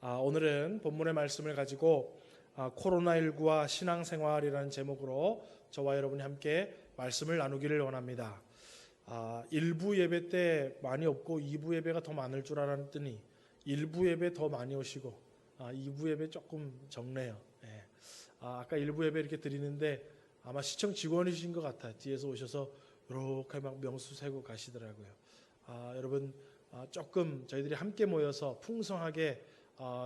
오늘은 본문의 말씀을 가지고 코로나19와 신앙생활이라는 제목으로 저와 여러분이 함께 말씀을 나누기를 원합니다. 일부 예배 때 많이 없고 2부 예배가 더 많을 줄 알았더니 1부 예배 더 많이 오시고 2부 예배 조금 적네요. 아까 1부 예배 이렇게 드리는데 아마 시청 직원이신 것 같아요. 뒤에서 오셔서 이렇게 막 명수 세고 가시더라고요. 여러분 조금 저희들이 함께 모여서 풍성하게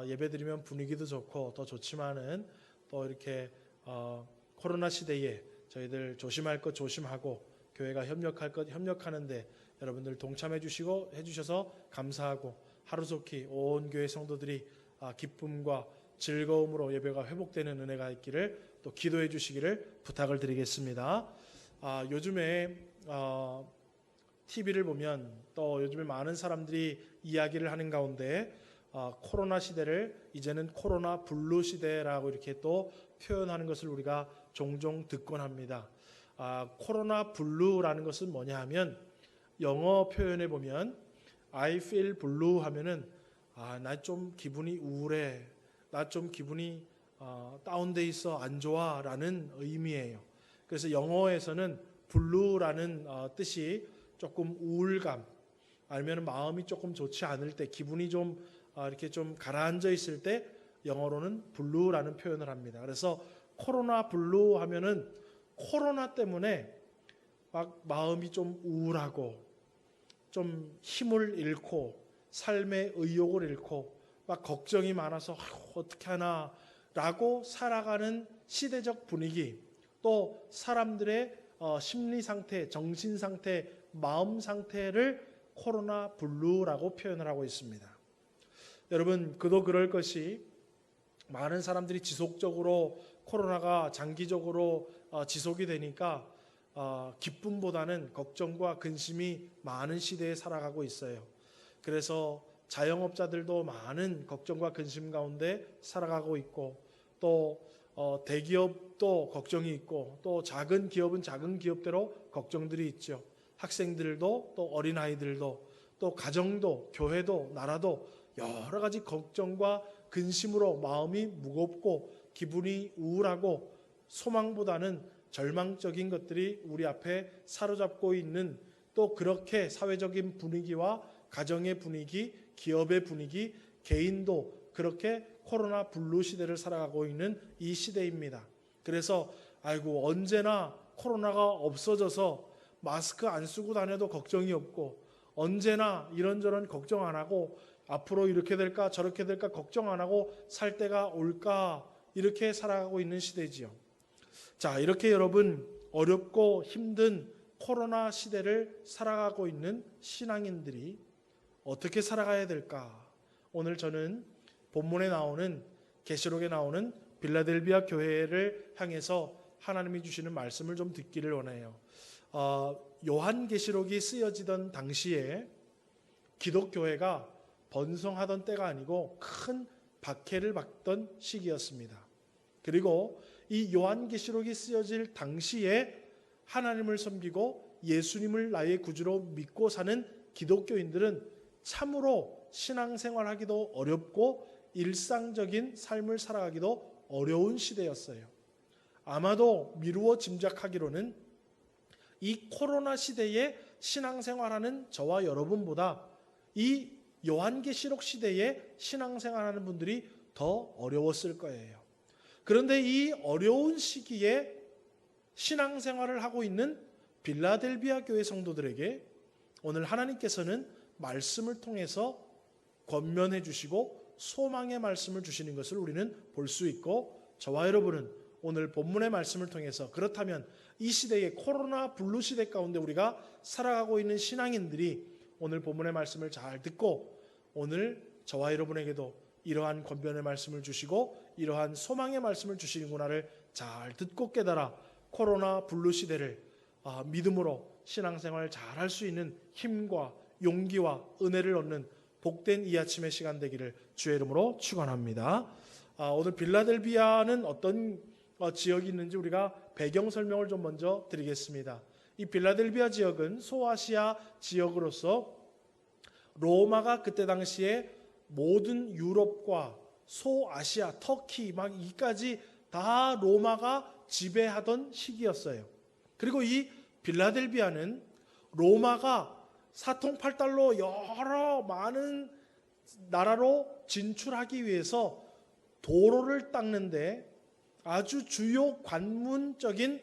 예배드리면 분위기도 좋고 더 좋지만은 또 이렇게 코로나 시대에 저희들 조심할 것 조심하고 교회가 협력할 것 협력하는데 여러분들 동참해 주시고 해주셔서 감사하고 하루속히 온 교회 성도들이 기쁨과 즐거움으로 예배가 회복되는 은혜가 있기를 또 기도해 주시기를 부탁을 드리겠습니다. 요즘에 TV를 보면 또 요즘에 많은 사람들이 이야기를 하는 가운데 코로나 시대를 이제는 코로나 블루 시대라고 이렇게 또 표현하는 것을 우리가 종종 듣곤 합니다. 코로나 블루라는 것은 뭐냐 하면 영어 표현에 보면 I feel blue 하면은 나 좀 기분이 우울해, 나 좀 기분이 다운돼 있어, 안 좋아 라는 의미예요. 그래서 영어에서는 blue라는 뜻이 조금 우울감 아니면 마음이 조금 좋지 않을 때 기분이 좀 이렇게 좀 가라앉아 있을 때 영어로는 블루라는 표현을 합니다. 그래서 코로나 블루 하면은 코로나 때문에 막 마음이 좀 우울하고 좀 힘을 잃고 삶의 의욕을 잃고 막 걱정이 많아서 어떻게 하나 라고 살아가는 시대적 분위기, 또 사람들의 심리 상태, 정신 상태, 마음 상태를 코로나 블루라고 표현을 하고 있습니다. 여러분, 그도 그럴 것이 많은 사람들이 지속적으로 코로나가 장기적으로 지속이 되니까 기쁨보다는 걱정과 근심이 많은 시대에 살아가고 있어요. 그래서 자영업자들도 많은 걱정과 근심 가운데 살아가고 있고 또 대기업도 걱정이 있고 또 작은 기업은 작은 기업대로 걱정들이 있죠. 학생들도 또 어린아이들도 또 가정도 교회도 나라도 여러 가지 걱정과 근심으로 마음이 무겁고 기분이 우울하고 소망보다는 절망적인 것들이 우리 앞에 사로잡고 있는, 또 그렇게 사회적인 분위기와 가정의 분위기, 기업의 분위기, 개인도 그렇게 코로나 블루 시대를 살아가고 있는 이 시대입니다. 그래서 아이고 언제나 코로나가 없어져서 마스크 안 쓰고 다녀도 걱정이 없고 언제나 이런저런 걱정 안 하고 앞으로 이렇게 될까 저렇게 될까 걱정 안 하고 살 때가 올까 이렇게 살아가고 있는 시대지요. 자, 이렇게 여러분 어렵고 힘든 코로나 시대를 살아가고 있는 신앙인들이 어떻게 살아가야 될까? 오늘 저는 본문에 나오는 계시록에 나오는 빌라델비아 교회를 향해서 하나님이 주시는 말씀을 좀 듣기를 원해요. 요한계시록이 쓰여지던 당시에 기독교회가 번성하던 때가 아니고 큰 박해를 받던 시기였습니다. 그리고 이 요한계시록이 쓰여질 당시에 하나님을 섬기고 예수님을 나의 구주로 믿고 사는 기독교인들은 참으로 신앙생활하기도 어렵고 일상적인 삶을 살아가기도 어려운 시대였어요. 아마도 미루어 짐작하기로는 이 코로나 시대에 신앙생활하는 저와 여러분보다 이 요한계시록 시대에 신앙생활하는 분들이 더 어려웠을 거예요. 그런데 이 어려운 시기에 신앙생활을 하고 있는 빌라델비아 교회 성도들에게 오늘 하나님께서는 말씀을 통해서 권면해 주시고 소망의 말씀을 주시는 것을 우리는 볼 수 있고, 저와 여러분은 오늘 본문의 말씀을 통해서 그렇다면 이 시대의 코로나 블루 시대 가운데 우리가 살아가고 있는 신앙인들이 오늘 본문의 말씀을 잘 듣고 오늘 저와 여러분에게도 이러한 권면의 말씀을 주시고 이러한 소망의 말씀을 주시는구나를 잘 듣고 깨달아 코로나 블루 시대를 믿음으로 신앙생활 잘 할 수 있는 힘과 용기와 은혜를 얻는 복된 이 아침의 시간 되기를 주의 이름으로 축원합니다. 오늘 빌라델비아는 어떤 지역이 있는지 우리가 배경 설명을 좀 먼저 드리겠습니다. 이 빌라델비아 지역은 소아시아 지역으로서 로마가 그때 당시에 모든 유럽과 소아시아, 터키 막 이까지 다 로마가 지배하던 시기였어요. 그리고 이 빌라델비아는 로마가 사통팔달로 여러 많은 나라로 진출하기 위해서 도로를 닦는데 아주 주요 관문적인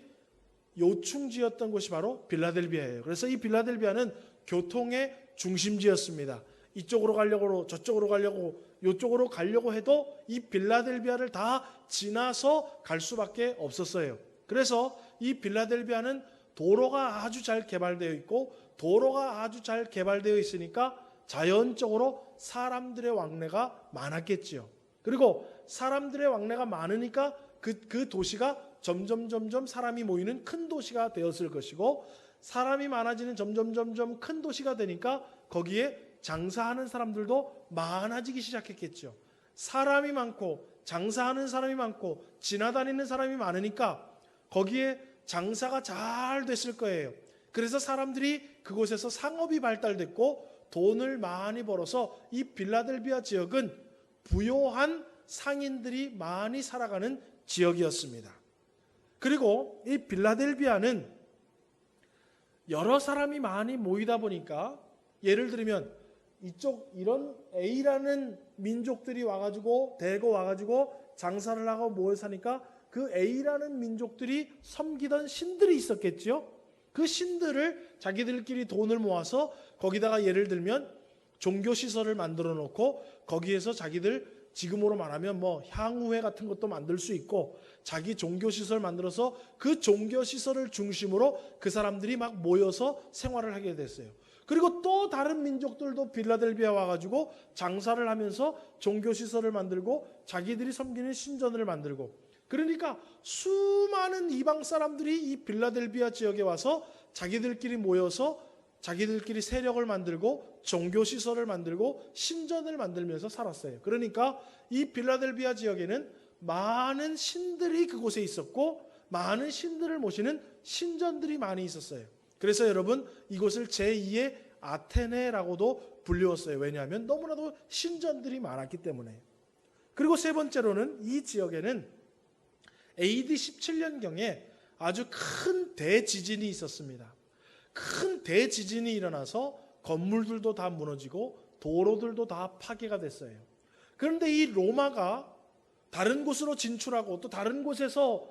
요충지였던 곳이 바로 빌라델비아예요. 그래서 이 빌라델비아는 교통의 중심지였습니다. 이쪽으로 가려고 저쪽으로 가려고 이쪽으로 가려고 해도 이 빌라델비아를 다 지나서 갈 수밖에 없었어요. 그래서 이 빌라델비아는 도로가 아주 잘 개발되어 있고 도로가 아주 잘 개발되어 있으니까 자연적으로 사람들의 왕래가 많았겠지요. 그리고 사람들의 왕래가 많으니까 그 도시가 점점 사람이 모이는 큰 도시가 되었을 것이고 사람이 많아지는 점점 큰 도시가 되니까 거기에 장사하는 사람들도 많아지기 시작했겠죠. 사람이 많고 장사하는 사람이 많고 지나다니는 사람이 많으니까 거기에 장사가 잘 됐을 거예요. 그래서 사람들이 그곳에서 상업이 발달됐고 돈을 많이 벌어서 이 빌라델비아 지역은 부요한 상인들이 많이 살아가는 지역이었습니다. 그리고 이 빌라델비아는 여러 사람이 많이 모이다 보니까 예를 들면 이쪽 이런 A라는 민족들이 와가지고 대거 와가지고 장사를 하고 모여 사니까 그 A라는 민족들이 섬기던 신들이 있었겠죠. 그 신들을 자기들끼리 돈을 모아서 거기다가 예를 들면 종교시설을 만들어 놓고 거기에서 자기들 지금으로 말하면 뭐 향후회 같은 것도 만들 수 있고 자기 종교시설 만들어서 그 종교시설을 중심으로 그 사람들이 막 모여서 생활을 하게 됐어요. 그리고 또 다른 민족들도 빌라델비아 와가지고 장사를 하면서 종교시설을 만들고 자기들이 섬기는 신전을 만들고 그러니까 수많은 이방 사람들이 이 빌라델비아 지역에 와서 자기들끼리 모여서 자기들끼리 세력을 만들고 종교시설을 만들고 신전을 만들면서 살았어요. 그러니까 이 빌라델비아 지역에는 많은 신들이 그곳에 있었고 많은 신들을 모시는 신전들이 많이 있었어요. 그래서 여러분 이곳을 제2의 아테네라고도 불리웠어요. 왜냐하면 너무나도 신전들이 많았기 때문에. 그리고 세 번째로는 이 지역에는 AD 17년경에 아주 큰 대지진이 있었습니다. 큰 대지진이 일어나서 건물들도 다 무너지고 도로들도 다 파괴가 됐어요. 그런데 이 로마가 다른 곳으로 진출하고 또 다른 곳에서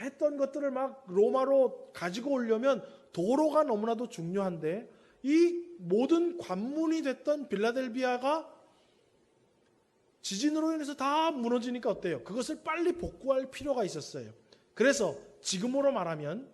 했던 것들을 막 로마로 가지고 오려면 도로가 너무나도 중요한데 이 모든 관문이 됐던 빌라델비아가 지진으로 인해서 다 무너지니까 어때요? 그것을 빨리 복구할 필요가 있었어요. 그래서 지금으로 말하면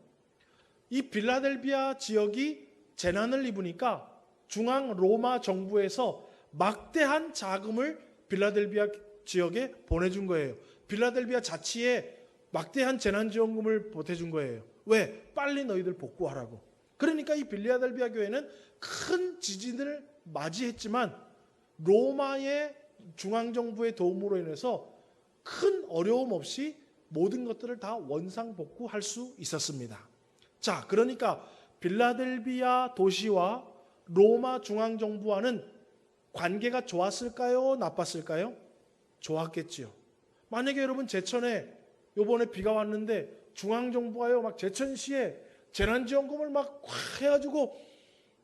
이 빌라델비아 지역이 재난을 입으니까 중앙 로마 정부에서 막대한 자금을 빌라델비아 지역에 보내준 거예요. 빌라델비아 자치에 막대한 재난지원금을 보태준 거예요. 왜? 빨리 너희들 복구하라고. 그러니까 이 빌라델비아 교회는 큰 지진을 맞이했지만 로마의 중앙정부의 도움으로 인해서 큰 어려움 없이 모든 것들을 다 원상복구할 수 있었습니다. 자, 그러니까 빌라델비아 도시와 로마 중앙정부와는 관계가 좋았을까요? 나빴을까요? 좋았겠지요. 만약에 여러분 제천에 요번에 비가 왔는데 중앙정부가요 막 제천시에 재난지원금을 막 해가지고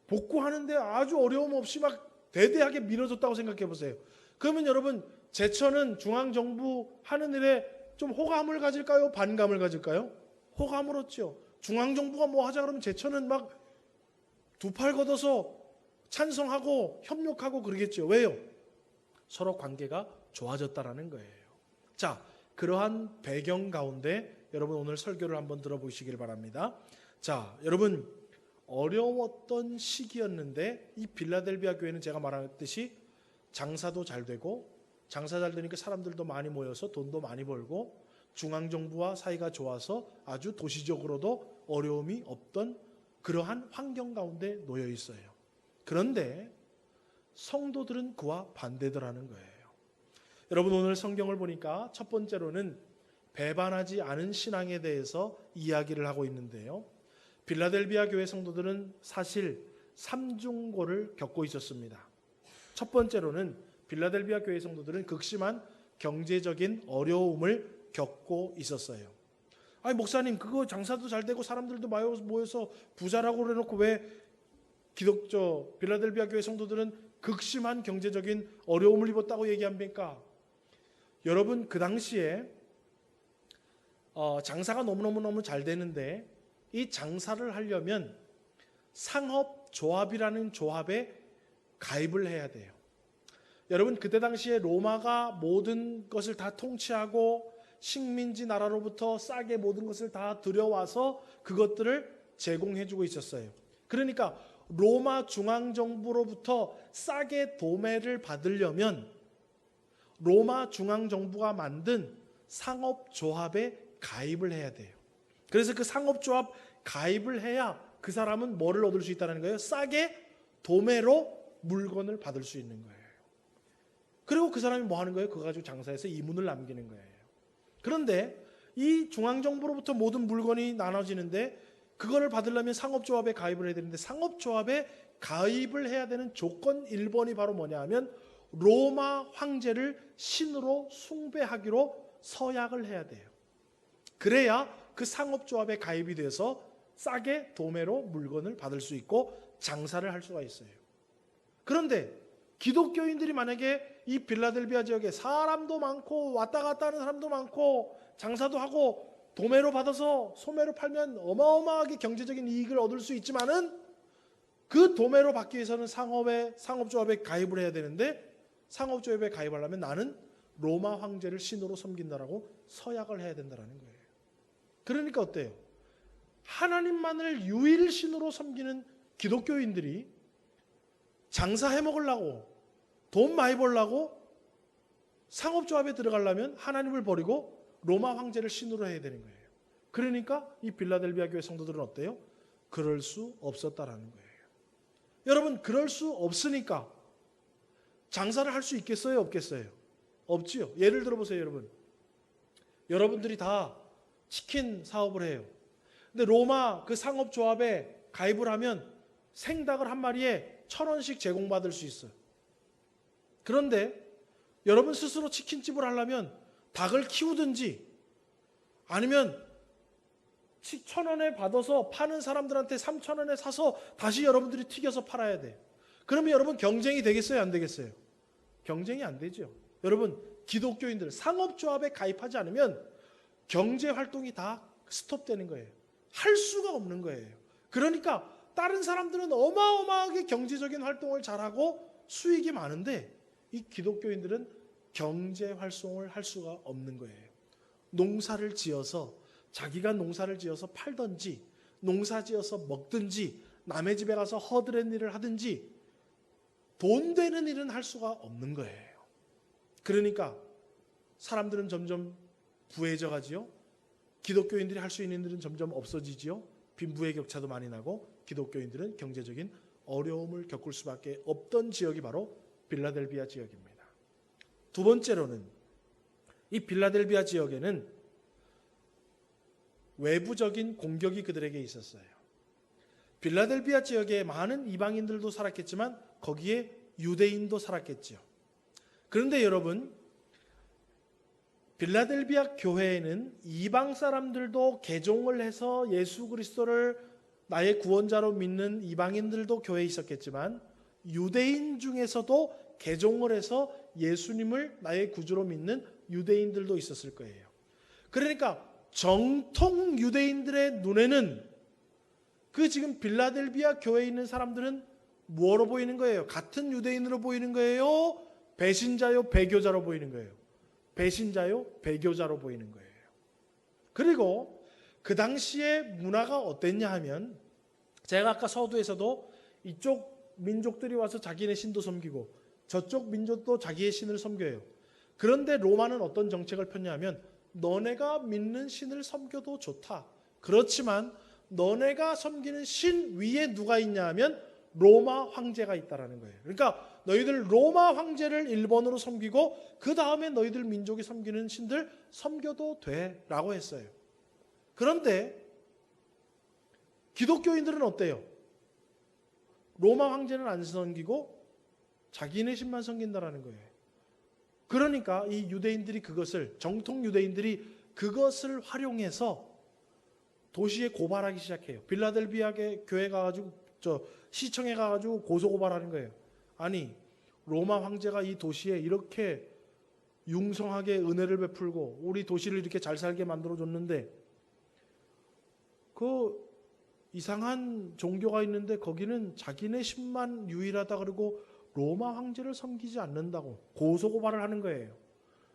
복구하는데 아주 어려움 없이 막 대대하게 밀어줬다고 생각해 보세요. 그러면 여러분 제천은 중앙정부 하는 일에 좀 호감을 가질까요? 반감을 가질까요? 호감을 얻죠. 중앙정부가 뭐 하자 그러면 제천은 막 두 팔 걷어서 찬성하고 협력하고 그러겠죠. 왜요? 서로 관계가 좋아졌다라는 거예요. 자, 그러한 배경 가운데 여러분 오늘 설교를 한번 들어보시길 바랍니다. 자, 여러분 어려웠던 시기였는데 이 빌라델비아 교회는 제가 말했듯이 장사도 잘 되고 장사 잘 되니까 사람들도 많이 모여서 돈도 많이 벌고 중앙정부와 사이가 좋아서 아주 도시적으로도 어려움이 없던 그러한 환경 가운데 놓여 있어요. 그런데 성도들은 그와 반대더라는 거예요. 여러분 오늘 성경을 보니까 첫 번째로는 배반하지 않은 신앙에 대해서 이야기를 하고 있는데요. 빌라델비아 교회 성도들은 사실 삼중고를 겪고 있었습니다. 첫 번째로는 빌라델비아 교회 성도들은 극심한 경제적인 어려움을 겪고 있었어요. 아니 목사님 그거 장사도 잘 되고 사람들도 모여서 부자라고 그래놓고 왜 빌라델비아 교회 성도들은 극심한 경제적인 어려움을 입었다고 얘기합니까? 여러분 그 당시에 장사가 너무너무 잘 되는데 이 장사를 하려면 상업조합이라는 조합에 가입을 해야 돼요. 여러분 그때 당시에 로마가 모든 것을 다 통치하고 식민지 나라로부터 싸게 모든 것을 다 들여와서 그것들을 제공해주고 있었어요. 그러니까 로마 중앙정부로부터 싸게 도매를 받으려면 로마 중앙정부가 만든 상업조합에 가입을 해야 돼요. 그래서 그 상업조합 가입을 해야 그 사람은 뭐를 얻을 수 있다는 거예요? 싸게 도매로 물건을 받을 수 있는 거예요. 그리고 그 사람이 뭐 하는 거예요? 그거 가지고 장사해서 이문을 남기는 거예요. 그런데 이 중앙정부로부터 모든 물건이 나눠지는데 그거를 받으려면 상업조합에 가입을 해야 되는데 상업조합에 가입을 해야 되는 조건 1번이 바로 뭐냐 하면 로마 황제를 신으로 숭배하기로 서약을 해야 돼요. 그래야 그 상업조합에 가입이 돼서 싸게 도매로 물건을 받을 수 있고 장사를 할 수가 있어요. 그런데 기독교인들이 만약에 이 빌라델비아 지역에 사람도 많고 왔다 갔다 하는 사람도 많고 장사도 하고 도매로 받아서 소매로 팔면 어마어마하게 경제적인 이익을 얻을 수 있지만은 그 도매로 받기 위해서는 상업조합에 가입을 해야 되는데 상업조합에 가입하려면 나는 로마 황제를 신으로 섬긴다라고 서약을 해야 된다는 거예요. 그러니까 어때요? 하나님만을 유일 신으로 섬기는 기독교인들이 장사해 먹으려고 돈 많이 벌려고 상업조합에 들어가려면 하나님을 버리고 로마 황제를 신으로 해야 되는 거예요. 그러니까 이 빌라델비아 교회 성도들은 어때요? 그럴 수 없었다라는 거예요. 여러분 그럴 수 없으니까 장사를 할 수 있겠어요? 없겠어요? 없지요. 예를 들어보세요 여러분. 여러분들이 다 치킨 사업을 해요. 근데 로마 그 상업조합에 가입을 하면 생닭을 한 마리에 1,000원씩 제공받을 수 있어요. 그런데 여러분 스스로 치킨집을 하려면 닭을 키우든지 아니면 1,000원에 받아서 파는 사람들한테 3,000원에 사서 다시 여러분들이 튀겨서 팔아야 돼요. 그러면 여러분 경쟁이 되겠어요? 안 되겠어요? 경쟁이 안 되죠. 여러분 기독교인들 상업조합에 가입하지 않으면 경제활동이 다 스톱되는 거예요. 할 수가 없는 거예요. 그러니까 다른 사람들은 어마어마하게 경제적인 활동을 잘하고 수익이 많은데 이 기독교인들은 경제활동을 할 수가 없는 거예요. 농사를 지어서 자기가 농사를 지어서 팔든지 농사 지어서 먹든지 남의 집에 가서 허드렛 일을 하든지 돈 되는 일은 할 수가 없는 거예요. 그러니까 사람들은 점점 부해져 가지요. 기독교인들이 할 수 있는 일은 점점 없어지지요. 빈부의 격차도 많이 나고 기독교인들은 경제적인 어려움을 겪을 수밖에 없던 지역이 바로 빌라델비아 지역입니다. 두 번째로는 이 빌라델비아 지역에는 외부적인 공격이 그들에게 있었어요. 빌라델비아 지역에 많은 이방인들도 살았겠지만 거기에 유대인도 살았겠죠. 그런데 여러분 빌라델비아 교회에는 이방 사람들도 개종을 해서 예수 그리스도를 나의 구원자로 믿는 이방인들도 교회에 있었겠지만 유대인 중에서도 개종을 해서 예수님을 나의 구주로 믿는 유대인들도 있었을 거예요. 그러니까 정통 유대인들의 눈에는 그 지금 빌라델비아 교회에 있는 사람들은 뭐로 보이는 거예요? 같은 유대인으로 보이는 거예요? 배신자요? 배교자로 보이는 거예요? 배신자요? 배교자로 보이는 거예요. 그리고 그 당시에 문화가 어땠냐 하면 제가 아까 서두에서도 이쪽 민족들이 와서 자기네 신도 섬기고 저쪽 민족도 자기의 신을 섬겨요. 그런데 로마는 어떤 정책을 폈냐 하면 너네가 믿는 신을 섬겨도 좋다. 그렇지만 너네가 섬기는 신 위에 누가 있냐 하면 로마 황제가 있다라는 거예요. 그러니까 너희들 로마 황제를 1번으로 섬기고 그 다음에 너희들 민족이 섬기는 신들 섬겨도 돼 라고 했어요. 그런데 기독교인들은 어때요? 로마 황제는 안 섬기고 자기네 신만 섬긴다라는 거예요. 그러니까 이 유대인들이 정통 유대인들이 그것을 활용해서 도시에 고발하기 시작해요. 빌라델비아 교회 가가지고 시청에 가가지고 고소고발하는 거예요. 아니 로마 황제가 이 도시에 이렇게 융성하게 은혜를 베풀고 우리 도시를 이렇게 잘 살게 만들어줬는데 그 이상한 종교가 있는데 거기는 자기네 신만 유일하다 그러고 로마 황제를 섬기지 않는다고 고소고발을 하는 거예요.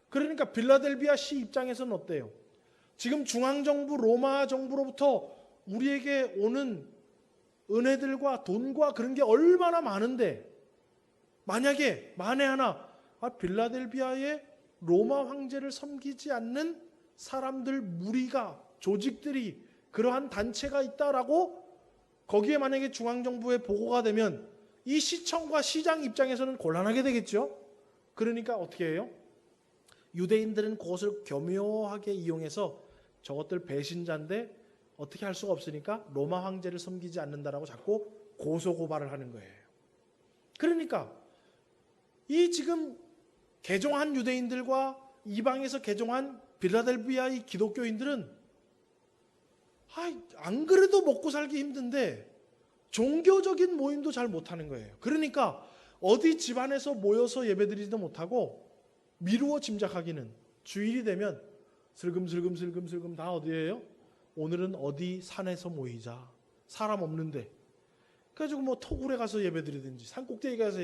그러니까 빌라델비아 시 입장에서는 어때요? 지금 중앙정부 로마 정부로부터 우리에게 오는 은혜들과 돈과 그런 게 얼마나 많은데 만약에 만에 하나 빌라델비아의 로마 황제를 섬기지 않는 사람들 무리가 조직들이 그러한 단체가 있다라고 거기에 만약에 중앙정부에 보고가 되면 이 시청과 시장 입장에서는 곤란하게 되겠죠. 그러니까 어떻게 해요? 유대인들은 그것을 교묘하게 이용해서 저것들 배신자인데 어떻게 할 수가 없으니까 로마 황제를 섬기지 않는다라고 자꾸 고소고발을 하는 거예요. 그러니까 이 지금 개종한 유대인들과 이방에서 개종한 빌라델비아의 기독교인들은 안 그래도 먹고 살기 힘든데 종교적인 모임도 잘 못하는 거예요. 그러니까 어디 집안에서 모여서 예배드리지도 못하고 미루어 짐작하기는 주일이 되면 슬금슬금 다 어디예요? 오늘은 어디 산에서 모이자. 사람 없는데. 그래가지고 뭐 토굴에 가서 예배드리든지 산꼭대기에 가서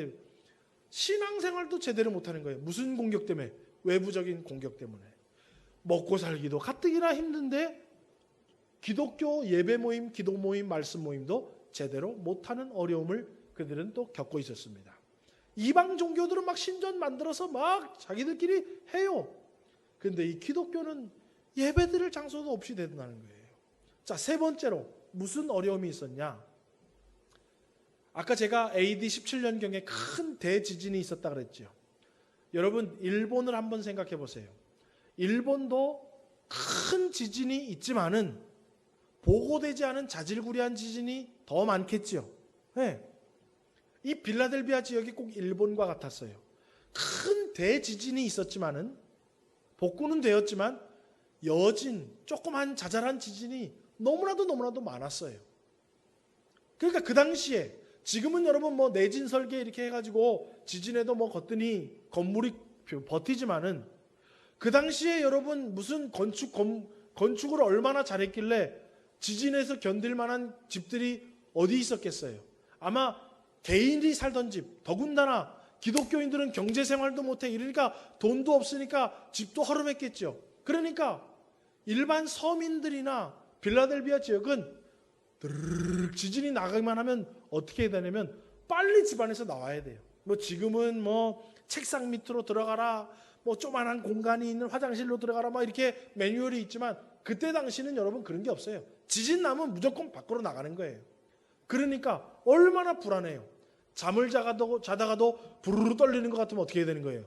신앙생활도 제대로 못하는 거예요. 무슨 공격 때문에? 외부적인 공격 때문에. 먹고 살기도 가뜩이나 힘든데 기독교 예배 모임, 기도 모임, 말씀 모임도 제대로 못하는 어려움을 그들은 또 겪고 있었습니다. 이방 종교들은 막 신전 만들어서 막 자기들끼리 해요. 그런데 이 기독교는 예배드릴 장소도 없이 된다는 거예요. 자, 세 번째로 무슨 어려움이 있었냐? 아까 제가 AD 17년경에 큰 대지진이 있었다 그랬죠. 여러분 일본을 한번 생각해 보세요. 일본도 큰 지진이 있지만은 보고되지 않은 자질구레한 지진이 더 많겠죠. 네. 이 빌라델비아 지역이 꼭 일본과 같았어요. 큰 대지진이 있었지만은 복구는 되었지만 여진 조그만 자잘한 지진이 너무나도 많았어요. 그러니까 그 당시에 지금은 여러분 뭐 내진 설계 이렇게 해가지고 지진에도 뭐 거뜬히 건물이 버티지만은 그 당시에 여러분 무슨 건축을 얼마나 잘했길래 지진에서 견딜 만한 집들이 어디 있었겠어요? 아마 개인이 살던 집, 더군다나 기독교인들은 경제생활도 못해 이러니까 돈도 없으니까 집도 허름했겠죠. 그러니까 일반 서민들이나 빌라델비아 지역은 지진이 나가기만 하면 어떻게 해야 되냐면 빨리 집안에서 나와야 돼요. 뭐 지금은 뭐 책상 밑으로 들어가라, 뭐 조그만한 공간이 있는 화장실로 들어가라, 막 이렇게 매뉴얼이 있지만 그때 당시는 여러분 그런 게 없어요. 지진 나면 무조건 밖으로 나가는 거예요. 그러니까 얼마나 불안해요. 잠을 자다가도 부르르 떨리는 것 같으면 어떻게 해야 되는 거예요?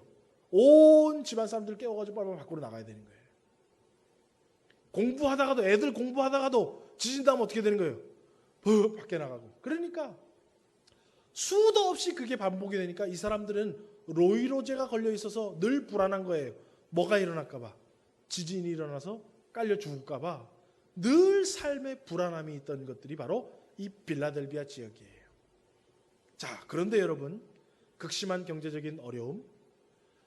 온 집안 사람들 깨워가지고 빨리 밖으로 나가야 되는 거예요. 공부하다가도 애들 공부하다가도 지진 나면 어떻게 되는 거예요? 밖에 나가고. 그러니까 수도 없이 그게 반복이 되니까 이 사람들은 로이로제가 걸려 있어서 늘 불안한 거예요. 뭐가 일어날까 봐. 지진이 일어나서 깔려 죽을까 봐. 늘 삶에 불안함이 있던 것들이 바로 이 빌라델비아 지역이에요. 자, 그런데 여러분 극심한 경제적인 어려움,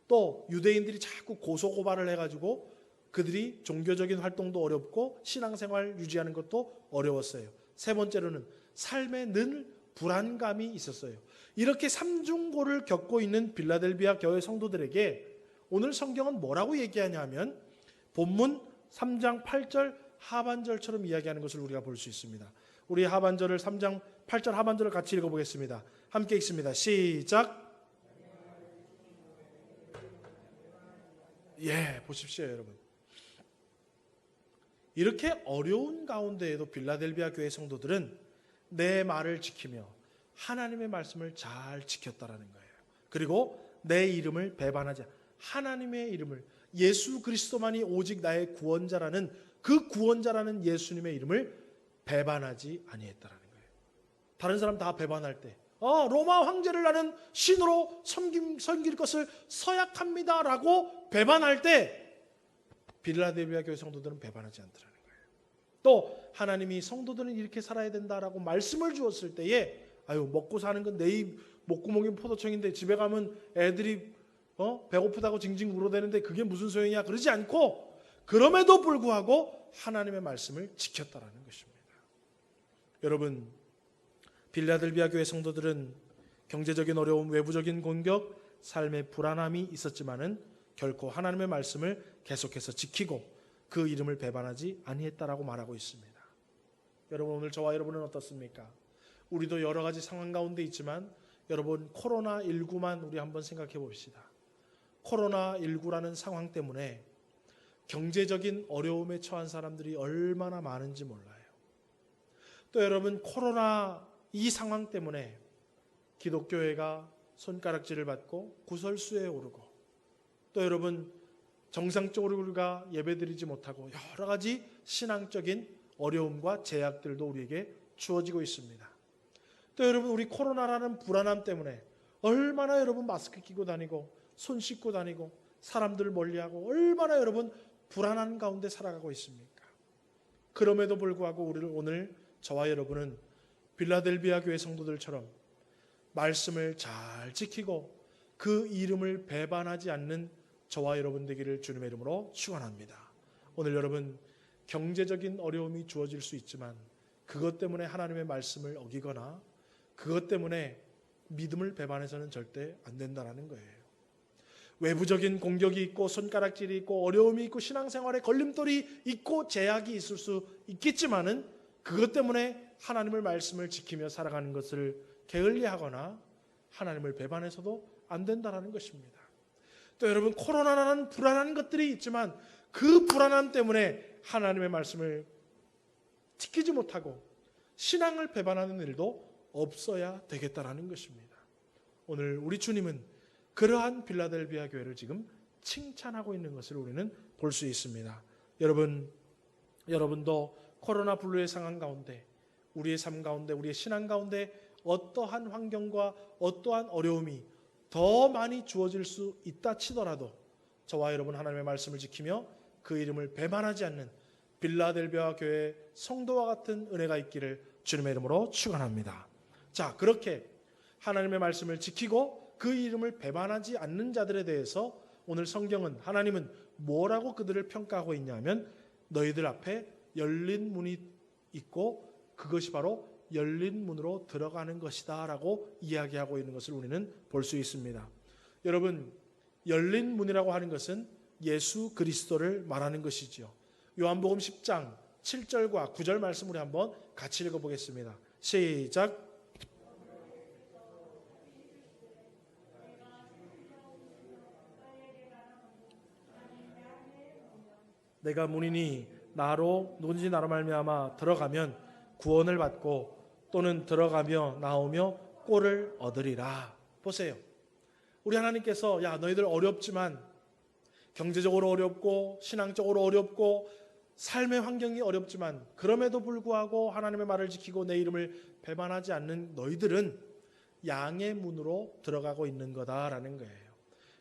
또 유대인들이 자꾸 고소고발을 해가지고 그들이 종교적인 활동도 어렵고 신앙생활 유지하는 것도 어려웠어요. 세 번째로는 삶에 늘 불안감이 있었어요. 이렇게 삼중고를 겪고 있는 빌라델비아 교회 성도들에게 오늘 성경은 뭐라고 얘기하냐 하면 본문 3장 8절 하반절처럼 이야기하는 것을 우리가 볼 수 있습니다. 우리 하반절을 3장 8절 하반절을 같이 읽어보겠습니다. 함께 읽습니다. 시작. 예, 보십시오 여러분. 이렇게 어려운 가운데에도 빌라델비아 교회 성도들은 내 말을 지키며 하나님의 말씀을 잘 지켰다라는 거예요. 그리고 내 이름을 배반하지 않아. 하나님의 이름을, 예수 그리스도만이 오직 나의 구원자라는 그 구원자라는 예수님의 이름을 배반하지 아니했다라는 거예요. 다른 사람 다 배반할 때 로마 황제를 나는 신으로 섬길 것을 서약합니다라고 배반할 때 빌라델비아 교회 성도들은 배반하지 않더라는 거예요. 또 하나님이 성도들은 이렇게 살아야 된다라고 말씀을 주었을 때에 먹고 사는 건 내 입 목구멍이 포도청인데 집에 가면 애들이 배고프다고 징징 울어대는데 그게 무슨 소용이야 그러지 않고 그럼에도 불구하고 하나님의 말씀을 지켰다라는 것입니다. 여러분, 빌라델비아 교회 성도들은 경제적인 어려움, 외부적인 공격, 삶의 불안함이 있었지만은 결코 하나님의 말씀을 계속해서 지키고 그 이름을 배반하지 아니했다라고 말하고 있습니다. 여러분, 오늘 저와 여러분은 어떻습니까? 우리도 여러 가지 상황 가운데 있지만 여러분, 코로나19만 우리 한번 생각해 봅시다. 코로나19라는 상황 때문에 경제적인 어려움에 처한 사람들이 얼마나 많은지 몰라요. 또 여러분, 코로나 이 상황 때문에 기독교회가 손가락질을 받고 구설수에 오르고 또 여러분, 정상적으로 우리가 예배드리지 못하고 여러 가지 신앙적인 어려움과 제약들도 우리에게 주어지고 있습니다. 또 여러분, 우리 코로나라는 불안함 때문에 얼마나 여러분 마스크 끼고 다니고 손 씻고 다니고 사람들 멀리하고 얼마나 여러분 불안한 가운데 살아가고 있습니까? 그럼에도 불구하고 우리를 오늘 저와 여러분은 빌라델비아 교회 성도들처럼 말씀을 잘 지키고 그 이름을 배반하지 않는 저와 여러분 되기를 주님의 이름으로 축원합니다. 오늘 여러분, 경제적인 어려움이 주어질 수 있지만 그것 때문에 하나님의 말씀을 어기거나 그것 때문에 믿음을 배반해서는 절대 안 된다는 거예요. 외부적인 공격이 있고 손가락질이 있고 어려움이 있고 신앙생활에 걸림돌이 있고 제약이 있을 수 있겠지만은 그것 때문에 하나님의 말씀을 지키며 살아가는 것을 게을리하거나 하나님을 배반해서도 안 된다는 것입니다. 또 여러분, 코로나라는 불안한 것들이 있지만 그 불안함 때문에 하나님의 말씀을 지키지 못하고 신앙을 배반하는 일도 없어야 되겠다라는 것입니다. 오늘 우리 주님은 그러한 빌라델비아 교회를 지금 칭찬하고 있는 것을 우리는 볼 수 있습니다. 여러분도 코로나 블루의 상황 가운데 우리의 삶 가운데 우리의 신앙 가운데 어떠한 환경과 어떠한 어려움이 더 많이 주어질 수 있다 치더라도 저와 여러분 하나님의 말씀을 지키며 그 이름을 배반하지 않는 빌라델비아 교회 성도와 같은 은혜가 있기를 주님의 이름으로 축원합니다. 자, 그렇게 하나님의 말씀을 지키고 그 이름을 배반하지 않는 자들에 대해서 오늘 성경은 하나님은 뭐라고 그들을 평가하고 있냐면 너희들 앞에 열린 문이 있고 그것이 바로 열린 문으로 들어가는 것이다 라고 이야기하고 있는 것을 우리는 볼 수 있습니다. 여러분, 열린 문이라고 하는 것은 예수 그리스도를 말하는 것이지요. 요한복음 10장 7절과 9절 말씀 우리 한번 같이 읽어보겠습니다. 시작. 내가 문이니 누구든지 나로 말미암아 들어가면 구원을 받고 또는 들어가며 나오며 꼴을 얻으리라. 보세요. 우리 하나님께서 너희들 어렵지만 경제적으로 어렵고 신앙적으로 어렵고 삶의 환경이 어렵지만 그럼에도 불구하고 하나님의 말을 지키고 내 이름을 배반하지 않는 너희들은 양의 문으로 들어가고 있는 거다라는 거예요.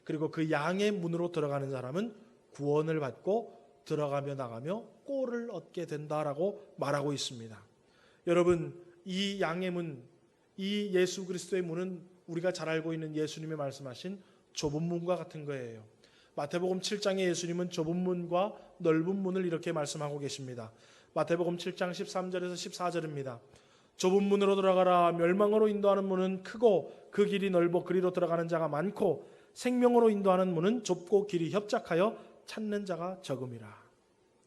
그리고 그 양의 문으로 들어가는 사람은 구원을 받고 들어가며 나가며 꼴을 얻게 된다라고 말하고 있습니다. 여러분, 이 양의 문, 이 예수 그리스도의 문은 우리가 잘 알고 있는 예수님이 말씀하신 좁은 문과 같은 거예요. 마태복음 7장에 예수님은 좁은 문과 넓은 문을 이렇게 말씀하고 계십니다. 마태복음 7장 13절에서 14절입니다. 좁은 문으로 들어가라. 멸망으로 인도하는 문은 크고 그 길이 넓어 그리로 들어가는 자가 많고 생명으로 인도하는 문은 좁고 길이 협착하여 찾는 자가 적음이라.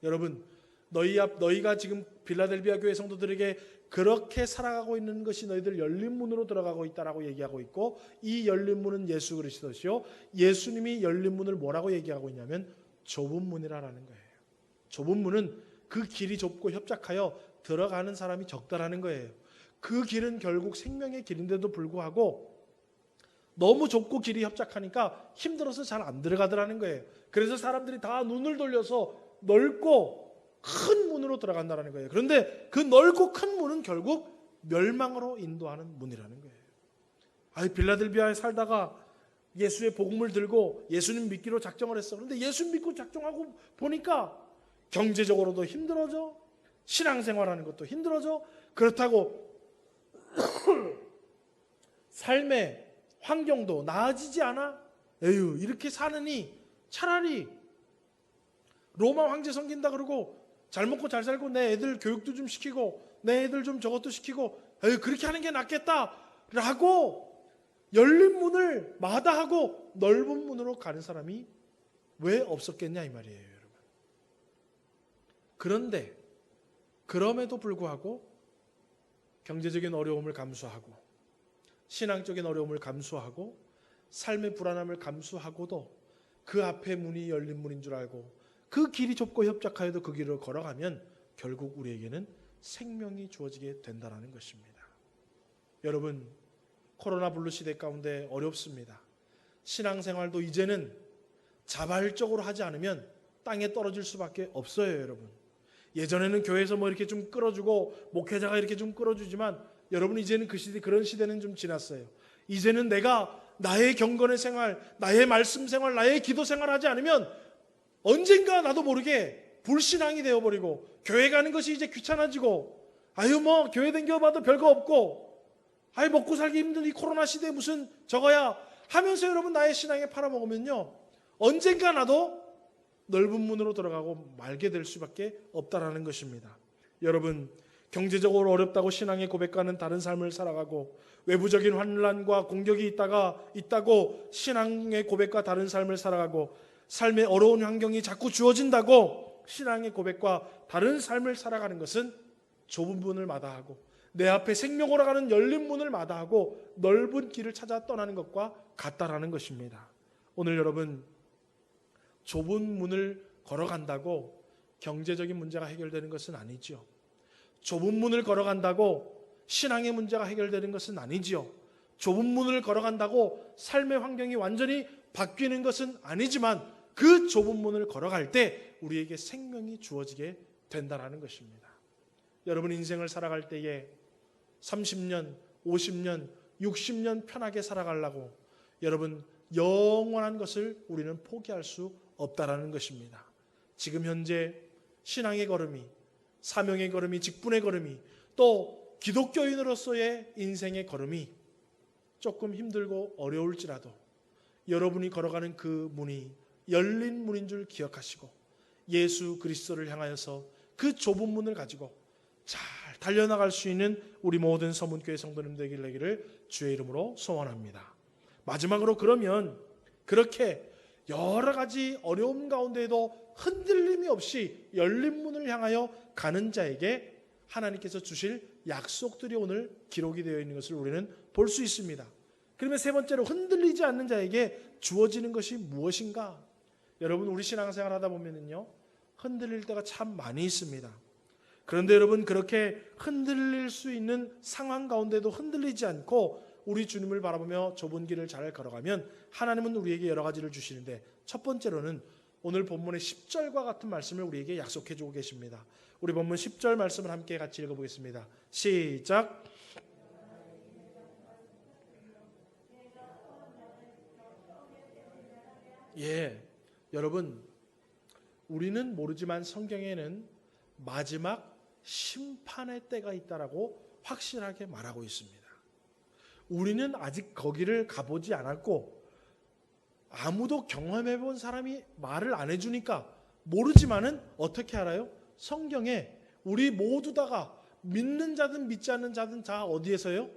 여러분, 너희가 지금 빌라델비아 교회 성도들에게 그렇게 살아가고 있는 것이 너희들 열린 문으로 들어가고 있다라고 얘기하고 있고 이 열린 문은 예수 그리스도시요. 예수님이 열린 문을 뭐라고 얘기하고 있냐면 좁은 문이라는 거예요. 좁은 문은 그 길이 좁고 협착하여 들어가는 사람이 적다라는 거예요. 그 길은 결국 생명의 길인데도 불구하고 너무 좁고 길이 협착하니까 힘들어서 잘 안 들어가더라는 거예요. 그래서 사람들이 다 눈을 돌려서 넓고 큰 문으로 들어간다는 거예요. 그런데 그 넓고 큰 문은 결국 멸망으로 인도하는 문이라는 거예요. 빌라델비아에 살다가 예수의 복음을 들고 예수님 믿기로 작정을 했어. 그런데 예수 믿고 작정하고 보니까 경제적으로도 힘들어져, 신앙생활하는 것도 힘들어져. 그렇다고 삶의 환경도 나아지지 않아. 에휴, 이렇게 사느니 차라리 로마 황제 섬긴다 그러고 잘 먹고 잘 살고 내 애들 교육도 좀 시키고 내 애들 좀 저것도 시키고, 에휴, 그렇게 하는 게 낫겠다라고 열린 문을 마다하고 넓은 문으로 가는 사람이 왜 없었겠냐 이 말이에요, 여러분. 그런데 그럼에도 불구하고 경제적인 어려움을 감수하고 신앙적인 어려움을 감수하고 삶의 불안함을 감수하고도 그 앞에 문이 열린 문인 줄 알고 그 길이 좁고 협착하여도 그 길을 걸어가면 결국 우리에게는 생명이 주어지게 된다는 것입니다. 여러분, 코로나 블루 시대 가운데 어렵습니다. 신앙생활도 이제는 자발적으로 하지 않으면 땅에 떨어질 수밖에 없어요, 여러분. 예전에는 교회에서 뭐 이렇게 좀 끌어주고 목회자가 이렇게 좀 끌어주지만 여러분, 이제는 그런 시대는 좀 지났어요. 이제는 내가 나의 경건의 생활, 나의 말씀 생활, 나의 기도 생활 하지 않으면 언젠가 나도 모르게 불신앙이 되어버리고 교회 가는 것이 이제 귀찮아지고 뭐 교회 댕겨봐도 별거 없고 먹고 살기 힘든 이 코로나 시대에 무슨 저거야 하면서 여러분 나의 신앙에 팔아먹으면요 언젠가 나도 넓은 문으로 들어가고 말게 될 수밖에 없다라는 것입니다. 여러분, 경제적으로 어렵다고 신앙의 고백과는 다른 삶을 살아가고 외부적인 환난과 공격이 있다고 신앙의 고백과 다른 삶을 살아가고 삶의 어려운 환경이 자꾸 주어진다고 신앙의 고백과 다른 삶을 살아가는 것은 좁은 문을 마다하고 내 앞에 생명으로 가는 열린 문을 마다하고 넓은 길을 찾아 떠나는 것과 같다라는 것입니다. 오늘 여러분, 좁은 문을 걸어간다고 경제적인 문제가 해결되는 것은 아니지요. 좁은 문을 걸어간다고 신앙의 문제가 해결되는 것은 아니지요. 좁은 문을 걸어간다고 삶의 환경이 완전히 바뀌는 것은 아니지만 그 좁은 문을 걸어갈 때 우리에게 생명이 주어지게 된다는 것입니다. 여러분, 인생을 살아갈 때에 30년, 50년, 60년 편하게 살아가려고 여러분 영원한 것을 우리는 포기할 수 없다라는 것입니다. 지금 현재 신앙의 걸음이, 사명의 걸음이, 직분의 걸음이, 또 기독교인으로서의 인생의 걸음이 조금 힘들고 어려울지라도 여러분이 걸어가는 그 문이 열린 문인 줄 기억하시고 예수 그리스도를 향하여서 그 좁은 문을 가지고 잘 달려나갈 수 있는 우리 모든 서문교회 성도님 되기를 주의 이름으로 소원합니다. 마지막으로, 그러면 그렇게 여러 가지 어려움 가운데에도 흔들림이 없이 열린 문을 향하여 가는 자에게 하나님께서 주실 약속들이 오늘 기록이 되어 있는 것을 우리는 볼 수 있습니다. 그러면 세 번째로, 흔들리지 않는 자에게 주어지는 것이 무엇인가? 여러분, 우리 신앙생활 하다 보면은요 흔들릴 때가 참 많이 있습니다. 그런데 여러분, 그렇게 흔들릴 수 있는 상황 가운데도 흔들리지 않고 우리 주님을 바라보며 좁은 길을 잘 걸어가면 하나님은 우리에게 여러 가지를 주시는데, 첫 번째로는 오늘 본문의 10절과 같은 말씀을 우리에게 약속해 주고 계십니다. 우리 본문 10절 말씀을 함께 같이 읽어보겠습니다. 시작. 여러분, 우리는 모르지만 성경에는 마지막 심판의 때가 있다라고 확실하게 말하고 있습니다. 우리는 아직 거기를 가보지 않았고 아무도 경험해 본 사람이 말을 안 해주니까 모르지만은 어떻게 알아요? 성경에 우리 모두 다가 믿는 자든 믿지 않는 자든 다 어디에서요?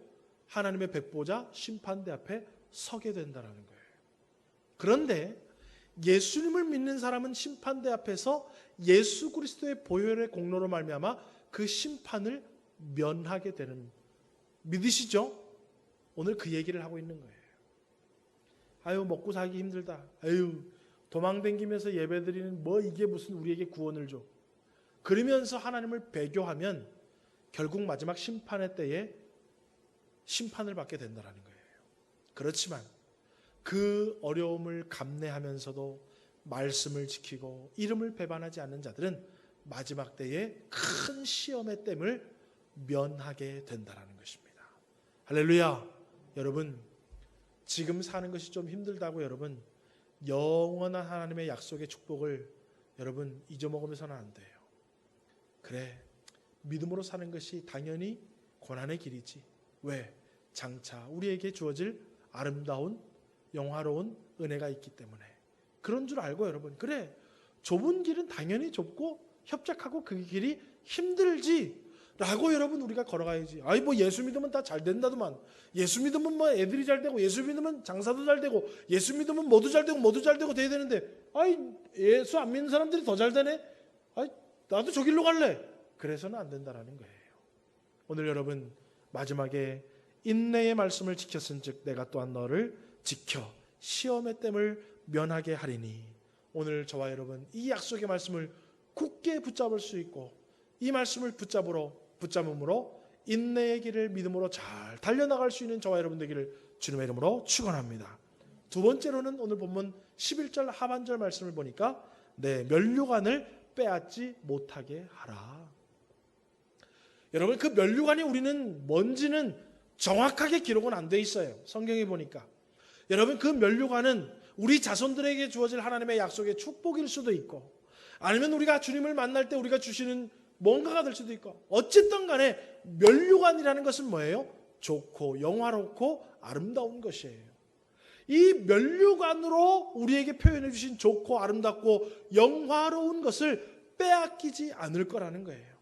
하나님의 백보자 심판대 앞에 서게 된다는 거예요. 그런데 예수님을 믿는 사람은 심판대 앞에서 예수 그리스도의 보혈의 공로로 말미암아 그 심판을 면하게 되는, 믿으시죠? 오늘 그 얘기를 하고 있는 거예요. 먹고 살기 힘들다. 도망다니면서 예배드리는 이게 무슨 우리에게 구원을 줘. 그러면서 하나님을 배교하면 결국 마지막 심판의 때에 심판을 받게 된다는 거예요. 그렇지만 그 어려움을 감내하면서도 말씀을 지키고 이름을 배반하지 않는 자들은 마지막 때에 큰 시험의 땜을 면하게 된다는 것입니다. 할렐루야. 여러분, 지금 사는 것이 좀 힘들다고 여러분 영원한 하나님의 약속의 축복을 여러분 잊어먹으면서는 안 돼요. 그래, 믿음으로 사는 것이 당연히 고난의 길이지. 왜? 장차 우리에게 주어질 아름다운 영화로운 은혜가 있기 때문에. 그런 줄 알고 여러분, 그래, 좁은 길은 당연히 좁고 협착하고 그 길이 힘들지 라고 여러분 우리가 걸어가야지. 아이 뭐 예수 믿으면 다 잘 된다더만, 예수 믿으면 뭐 애들이 잘 되고, 예수 믿으면 장사도 잘 되고, 예수 믿으면 뭐도 잘 되고 뭐도 잘 되고 돼야 되는데, 아이 예수 안 믿는 사람들이 더 잘 되네, 아이 나도 저 길로 갈래. 그래서는 안 된다라는 거예요. 오늘 여러분 마지막에 인내의 말씀을 지켰은즉 내가 또한 너를 지켜 시험의 땜을 면하게 하리니. 오늘 저와 여러분 이 약속의 말씀을 굳게 붙잡을 수 있고, 이 말씀을 붙잡음으로 인내의 길을 믿음으로 잘 달려나갈 수 있는 저와 여러분 되기를 주님의 이름으로 축원합니다. 두 번째로는 오늘 본문 11절 하반절 말씀을 보니까 내 면류관을 빼앗지 못하게 하라. 여러분 그 면류관이 우리는 뭔지는 정확하게 기록은 안 돼 있어요. 성경에 보니까. 여러분 그 면류관은 우리 자손들에게 주어질 하나님의 약속의 축복일 수도 있고, 아니면 우리가 주님을 만날 때 우리가 주시는 뭔가가 될 수도 있고, 어쨌든 간에 면류관이라는 것은 뭐예요? 좋고 영화롭고 아름다운 것이에요. 이 면류관으로 우리에게 표현해 주신 좋고 아름답고 영화로운 것을 빼앗기지 않을 거라는 거예요.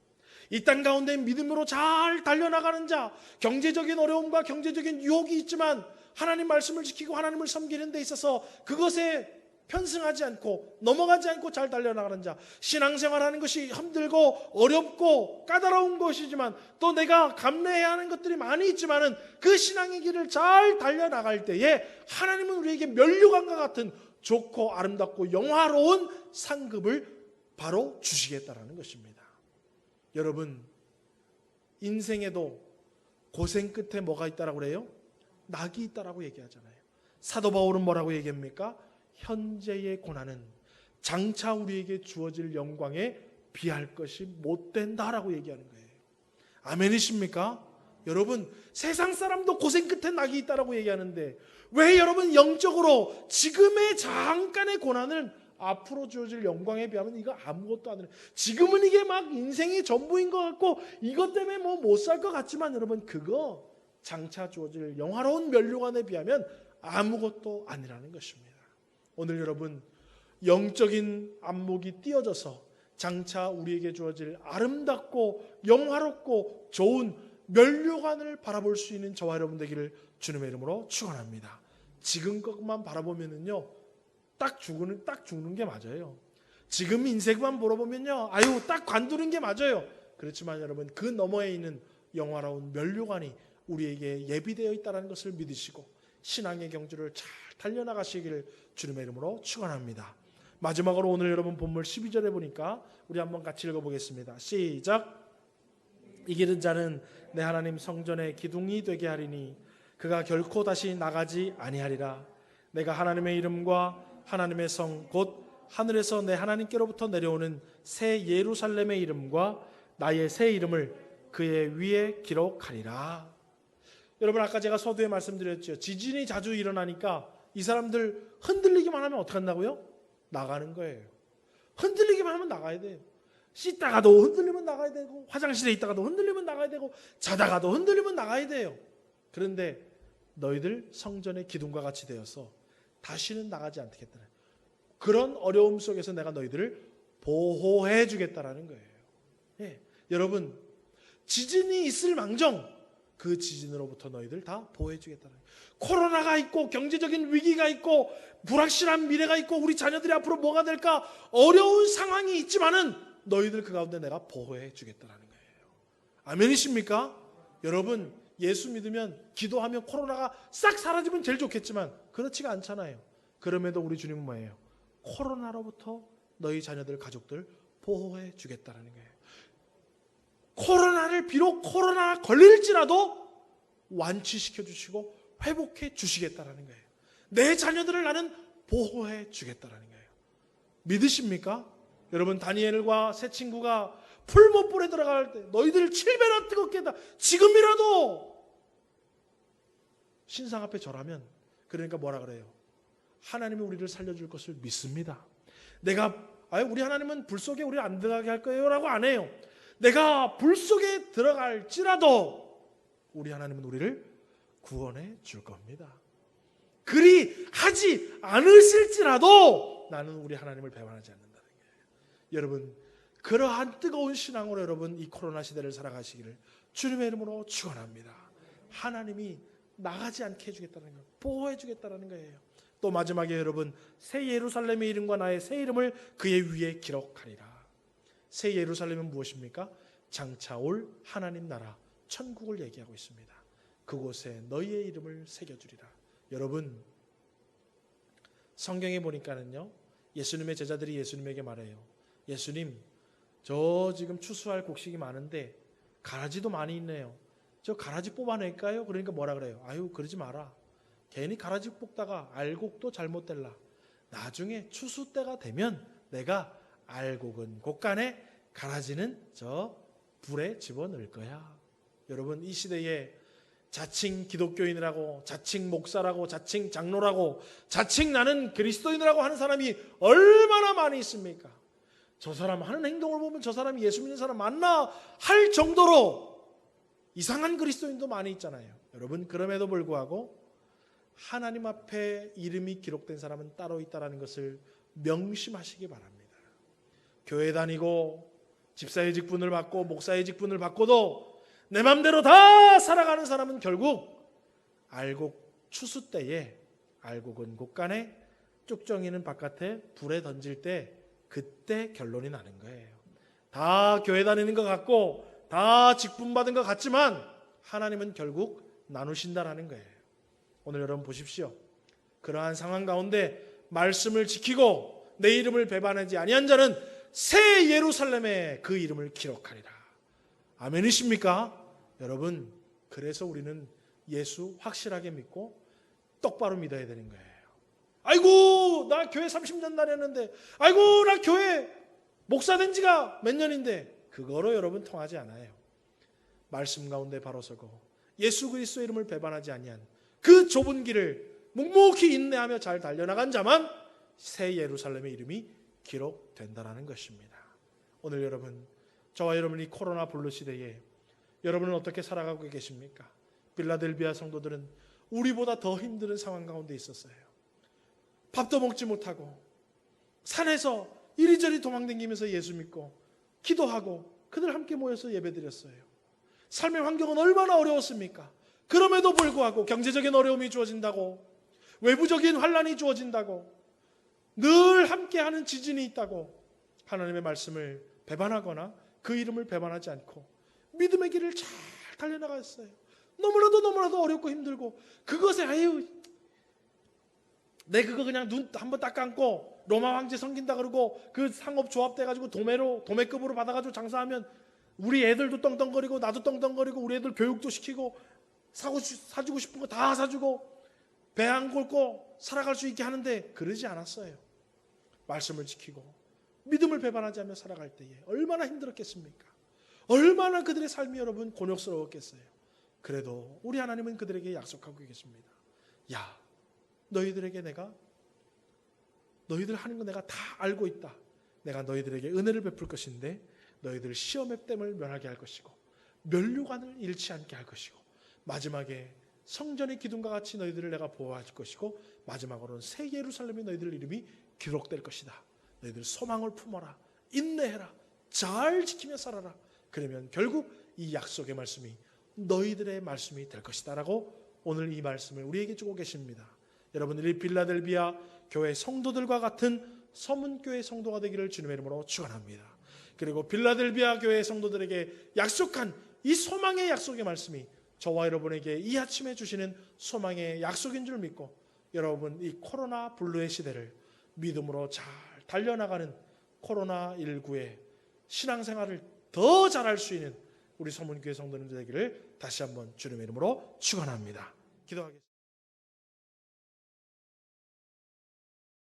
이 땅 가운데 믿음으로 잘 달려나가는 자, 경제적인 어려움과 경제적인 유혹이 있지만 하나님 말씀을 지키고 하나님을 섬기는 데 있어서 그것에 편승하지 않고 넘어가지 않고 잘 달려나가는 자, 신앙생활하는 것이 힘들고 어렵고 까다로운 것이지만 또 내가 감내해야 하는 것들이 많이 있지만은 그 신앙의 길을 잘 달려나갈 때에 하나님은 우리에게 면류관과 같은 좋고 아름답고 영화로운 상급을 바로 주시겠다라는 것입니다. 여러분 인생에도 고생 끝에 뭐가 있다라고 그래요? 낙이 있다라고 얘기하잖아요. 사도 바울은 뭐라고 얘기합니까? 현재의 고난은 장차 우리에게 주어질 영광에 비할 것이 못 된다라고 얘기하는 거예요. 아멘이십니까? 여러분 세상 사람도 고생 끝에 낙이 있다라고 얘기하는데 왜 여러분 영적으로 지금의 잠깐의 고난을 앞으로 주어질 영광에 비하면 이거 아무것도 아니에요. 지금은 이게 막 인생의 전부인 것 같고 이것 때문에 뭐 못 살 것 같지만 여러분 그거 장차 주어질 영화로운 면류관에 비하면 아무것도 아니라는 것입니다. 오늘 여러분 영적인 안목이 띄어져서 장차 우리에게 주어질 아름답고 영화롭고 좋은 면류관을 바라볼 수 있는 저와 여러분 되기를 주님의 이름으로 축원합니다. 지금 것만 바라보면은요 딱 죽는 게 맞아요. 지금 인생만 보러보면요 아유 딱 관두는 게 맞아요. 그렇지만 여러분 그 너머에 있는 영화로운 면류관이 우리에게 예비되어 있다는 것을 믿으시고 신앙의 경주를 잘 달려나가시기를 주님의 이름으로 축원합니다. 마지막으로 오늘 여러분 본문 12절에 보니까 우리 한번 같이 읽어보겠습니다. 시작. 이기는 자는 내 하나님 성전의 기둥이 되게 하리니 그가 결코 다시 나가지 아니하리라. 내가 하나님의 이름과 하나님의 성 곧 하늘에서 내 하나님께로부터 내려오는 새 예루살렘의 이름과 나의 새 이름을 그의 위에 기록하리라. 여러분 아까 제가 서두에 말씀드렸죠. 지진이 자주 일어나니까 이 사람들 흔들리기만 하면 어떻게 한다고요? 나가는 거예요. 흔들리기만 하면 나가야 돼요. 씻다가도 흔들리면 나가야 되고 화장실에 있다가도 흔들리면 나가야 되고 자다가도 흔들리면 나가야 돼요. 그런데 너희들 성전의 기둥과 같이 되어서 다시는 나가지 않겠다. 그런 어려움 속에서 내가 너희들을 보호해 주겠다라는 거예요. 예. 여러분 지진이 있을 망정 그 지진으로부터 너희들 다 보호해 주겠다는 거예요. 코로나가 있고 경제적인 위기가 있고 불확실한 미래가 있고 우리 자녀들이 앞으로 뭐가 될까 어려운 상황이 있지만은 너희들 그 가운데 내가 보호해 주겠다는 거예요. 아멘이십니까? 여러분 예수 믿으면 기도하면 코로나가 싹 사라지면 제일 좋겠지만 그렇지가 않잖아요. 그럼에도 우리 주님은 뭐예요? 코로나로부터 너희 자녀들 가족들 보호해 주겠다는 거예요. 코로나를 비록 코로나 걸릴지라도 완치시켜 주시고 회복해 주시겠다는 거예요. 내 자녀들을 나는 보호해 주겠다는 거예요. 믿으십니까? 여러분 다니엘과 세 친구가 풀못불에 들어갈 때 너희들 7배나 뜨겁게 했다. 지금이라도 신상 앞에 절하면 그러니까 뭐라 그래요? 하나님이 우리를 살려줄 것을 믿습니다. 우리 하나님은 불 속에 우리 안 들어가게 할 거예요 라고 안 해요. 내가 불 속에 들어갈지라도 우리 하나님은 우리를 구원해 줄 겁니다. 그리 하지 않으실지라도 나는 우리 하나님을 배반하지 않는다는 거예요. 여러분, 그러한 뜨거운 신앙으로 여러분 이 코로나 시대를 살아가시기를 주님의 이름으로 축원합니다. 하나님이 나가지 않게 해주겠다는 거예요. 보호해 주겠다는 거예요. 또 마지막에 여러분, 새 예루살렘의 이름과 나의 새 이름을 그의 위에 기록하리라. 새 예루살렘은 무엇입니까? 장차 올 하나님 나라 천국을 얘기하고 있습니다. 그곳에 너희의 이름을 새겨주리라. 여러분, 성경에 보니까는요, 예수님의 제자들이 예수님에게 말해요. 예수님, 저 지금 추수할 곡식이 많은데 가라지도 많이 있네요. 저 가라지 뽑아낼까요? 그러니까 뭐라 그래요? 아유, 그러지 마라. 괜히 가라지 뽑다가 알곡도 잘못될라. 나중에 추수 때가 되면 내가 알곡은 곳간에 가라지는 저 불에 집어넣을 거야. 여러분, 이 시대에 자칭 기독교인이라고, 자칭 목사라고, 자칭 장로라고, 자칭 나는 그리스도인이라고 하는 사람이 얼마나 많이 있습니까? 저 사람 하는 행동을 보면 저 사람이 예수 믿는 사람 맞나 할 정도로 이상한 그리스도인도 많이 있잖아요. 여러분, 그럼에도 불구하고 하나님 앞에 이름이 기록된 사람은 따로 있다는 것을 명심하시기 바랍니다. 교회 다니고 집사의 직분을 받고 목사의 직분을 받고도 내 맘대로 다 살아가는 사람은 결국 알곡 추수 때에 알곡은 곳간에 쭉정이는 바깥에 불에 던질 때 그때 결론이 나는 거예요. 다 교회 다니는 것 같고 다 직분 받은 것 같지만 하나님은 결국 나누신다라는 거예요. 오늘 여러분 보십시오. 그러한 상황 가운데 말씀을 지키고 내 이름을 배반하지 아니한 자는 새 예루살렘에 그 이름을 기록하리라. 아멘이십니까? 여러분, 그래서 우리는 예수 확실하게 믿고 똑바로 믿어야 되는 거예요. 아이고, 나 교회 30년 다녔는데, 아이고, 나 교회 목사 된 지가 몇 년인데, 그거로 여러분 통하지 않아요. 말씀 가운데 바로 서고 예수 그리스도의 이름을 배반하지 아니한 그 좁은 길을 묵묵히 인내하며 잘 달려나간 자만 새 예루살렘의 이름이 기록된다는 것입니다. 오늘 여러분, 저와 여러분이 코로나 블루 시대에 여러분은 어떻게 살아가고 계십니까? 빌라델비아 성도들은 우리보다 더 힘든 상황 가운데 있었어요. 밥도 먹지 못하고 산에서 이리저리 도망다니면서 예수 믿고 기도하고 그들 함께 모여서 예배드렸어요. 삶의 환경은 얼마나 어려웠습니까? 그럼에도 불구하고 경제적인 어려움이 주어진다고, 외부적인 환란이 주어진다고, 늘 함께하는 지진이 있다고 하나님의 말씀을 배반하거나 그 이름을 배반하지 않고 믿음의 길을 잘 달려나갔어요. 너무나도 어렵고 힘들고 그것에 내 그거 그냥 눈 한번 딱 감고 로마 황제 섬긴다 그러고 그 상업 조합돼가지고 도매급으로 받아가지고 장사하면 우리 애들도 떵떵거리고 나도 떵떵거리고 우리 애들 교육도 시키고 사주고 싶은 거 다 사주고 배 안 곪고 살아갈 수 있게 하는데 그러지 않았어요. 말씀을 지키고 믿음을 배반하지 않며 살아갈 때에 얼마나 힘들었겠습니까? 얼마나 그들의 삶이 여러분 곤욕스러웠겠어요. 그래도 우리 하나님은 그들에게 약속하고 계십니다. 야, 너희들에게 너희들 하는 거 내가 다 알고 있다. 내가 너희들에게 은혜를 베풀 것인데 너희들 시험의 땜을 면하게 할 것이고 면류관을 잃지 않게 할 것이고 마지막에 성전의 기둥과 같이 너희들을 내가 보호할 것이고 마지막으로는 새 예루살렘에 너희들 이름이 기록될 것이다. 너희들 소망을 품어라. 인내해라. 잘 지키며 살아라. 그러면 결국 이 약속의 말씀이 너희들의 말씀이 될 것이다 라고 오늘 이 말씀을 우리에게 주고 계십니다. 여러분들이 빌라델비아 교회 성도들과 같은 서문교회 성도가 되기를 주님의 이름으로 축원합니다. 그리고 빌라델비아 교회 성도들에게 약속한 이 소망의 약속의 말씀이 저와 여러분에게 이 아침에 주시는 소망의 약속인 줄 믿고 여러분 이 코로나 블루의 시대를 믿음으로 잘 달려나가는 코로나19의 신앙생활을 더 잘할 수 있는 우리 서문교회 성도님들 되기를 다시 한번 주님의 이름으로 축원합니다. 기도하겠습니다.